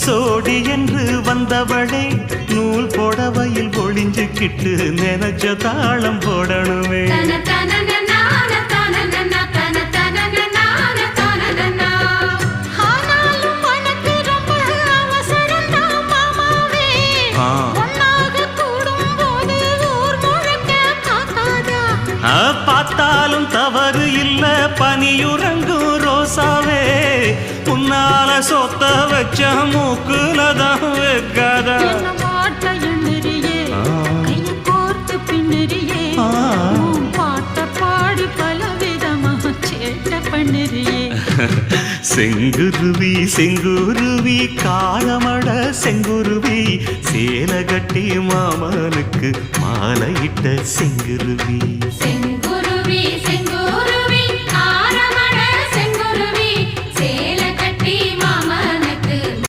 சோடி என்று வந்தவளே நூல் போடவையில் ஒளிஞ்சுக்கிட்டு நினைச்ச தாளம் போடணுமே. பார்த்தாலும் தவறு இல்ல பனியுறங்கும் ரோசாவே உன்னால சொத்த வச்ச மூக்குலதான் வைக்காதா. செங்குருவி செங்குருவி காலமட செங்குருவி சேல கட்டி மாமனுக்கு மாலையிட்ட செங்குருவி. செங்குருவி செங்குருவி